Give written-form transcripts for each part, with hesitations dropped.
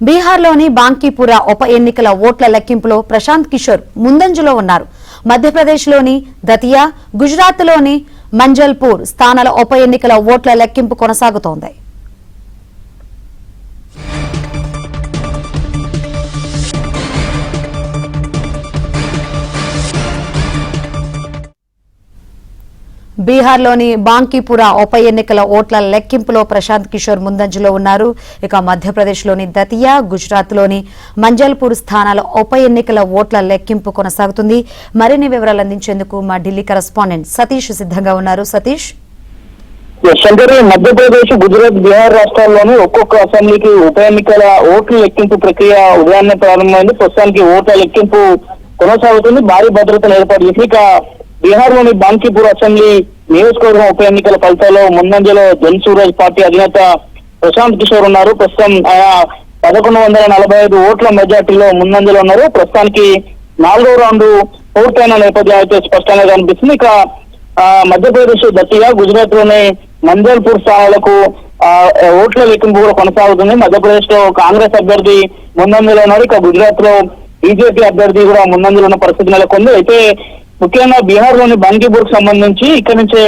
బీహార్లోని బాంకీపురా ఉప ఎన్నికల ఓట్ల లెక్కింపులో ప్రశాంత్ కిషోర్ ముందంజలో ఉన్నారు. మధ్యప్రదేశ్లోని దతియా, గుజరాత్లోని మంజల్పూర్ స్థానాల ఉప ఎన్నికల ఓట్ల లెక్కింపు కొనసాగుతోంది. బీహార్లోని బాంకీపురా ఉప ఎన్నికల ఓట్ల లెక్కింపులో ప్రశాంత్ కిషోర్ ముందంజలో ఉన్నారు. ఇక మధ్యప్రదేశ్లోని దతియా, గుజరాత్లోని మంజల్పూర్ స్థానాల ఉప ఎన్నికల ఓట్ల లెక్కింపు కొనసాగుతుంది. మరిన్ని వివరాలు అందించేందుకు మా ఢిల్లీ కరెస్పాండెంట్ సతీష్ సిద్ధంగా ఉన్నారు. సతీష్, శంకరి, మధ్యప్రదేశ్, గుజరాత్, బీహార్ రాష్ట్రాల్లోని ఒక్కొక్క అసెంబ్లీకి ఉప ఎన్నికల ఓట్ల లెక్కింపు ప్రక్రియ ఉదయాన్నే ప్రారంభమైంది. ప్రస్తుతానికి ఓట్ల లెక్కింపు కొనసాగుతుంది. భారీ భద్రతను ఏర్పాటు చేసి ఇక బీహార్ లోని బాంకీపూర్ అసెంబ్లీ నియోజకవర్గం ఉప ఎన్నికల ఫలితాల్లో ముందంజలో జన్ సూరజ్ పార్టీ అధినేత ప్రశాంత్ కిషోర్ ఉన్నారు. ప్రస్తుతం ఆయన 1145 ఓట్ల మెజార్టీలో ముందంజలో ఉన్నారు. ప్రస్తుతానికి 4వ రౌండ్ పూర్తయిన నేపథ్యం అయితే స్పష్టంగా కనిపిస్తుంది. ఇక మధ్యప్రదేశ్ దతియా, గుజరాత్ లోని మంజల్పూర్ స్థానాలకు ఓట్ల లెక్కింపు కూడా కొనసాగుతుంది. మధ్యప్రదేశ్ లో కాంగ్రెస్ అభ్యర్థి ముందంజలో ఉన్నారు. ఇక గుజరాత్ లో బీజేపీ అభ్యర్థి కూడా ముందంజలో ఉన్న పరిస్థితి నెలకొంది. అయితే ముఖ్యంగా బీహార్ లోని బాంకీపూర్ కు సంబంధించి ఇక్కడ నుంచే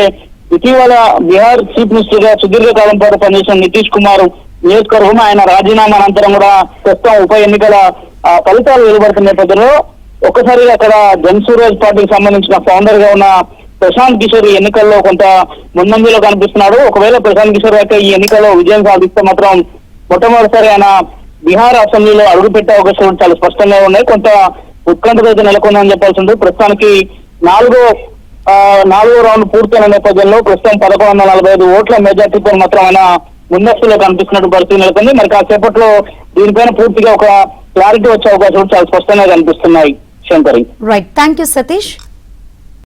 ఇటీవల బీహార్ చీఫ్ మినిస్టర్ గా సుదీర్ఘకాలం పాటు పనిచేసిన నితీష్ కుమార్ నియోజకవర్గం ఆయన రాజీనామా అనంతరం కూడా ప్రస్తుతం ఉప ఎన్నికల ఫలితాలు వెలువడుతున్న నేపథ్యంలో ఒక్కసారిగా అక్కడ జన్ సూరజ్ పార్టీకి సంబంధించిన ఫౌండర్ గా ఉన్న ప్రశాంత్ కిషోర్ ఈ ఎన్నికల్లో కొంత ముందంజలో కనిపిస్తున్నాడు. ఒకవేళ ప్రశాంత్ కిషోర్ యొక్క ఈ ఎన్నికల్లో విజయం సాధిస్తే మాత్రం మొట్టమొదటిసారి ఆయన బీహార్ అసెంబ్లీలో అడుగుపెట్టే అవకాశాలు చాలా స్పష్టంగా ఉన్నాయి. కొంత ఉత్కంఠత అయితే నెలకొందని చెప్పాల్సి ఉంటుంది. ప్రస్తుతానికి 4వ రౌండ్ పూర్తయిన నేపథ్యంలో ప్రస్తుతం 1145 ఓట్ల మెజార్టీతో మాత్రం ఆయన ముందస్తులో కనిపిస్తున్నట్టు పరిస్థితి నెలకొంది. మరి కాసేపట్లో దీనిపైన పూర్తిగా ఒక క్లారిటీ వచ్చే అవకాశాలు చాలా స్పష్టంగా కనిపిస్తున్నాయి. Shankari, right, thank you Satish.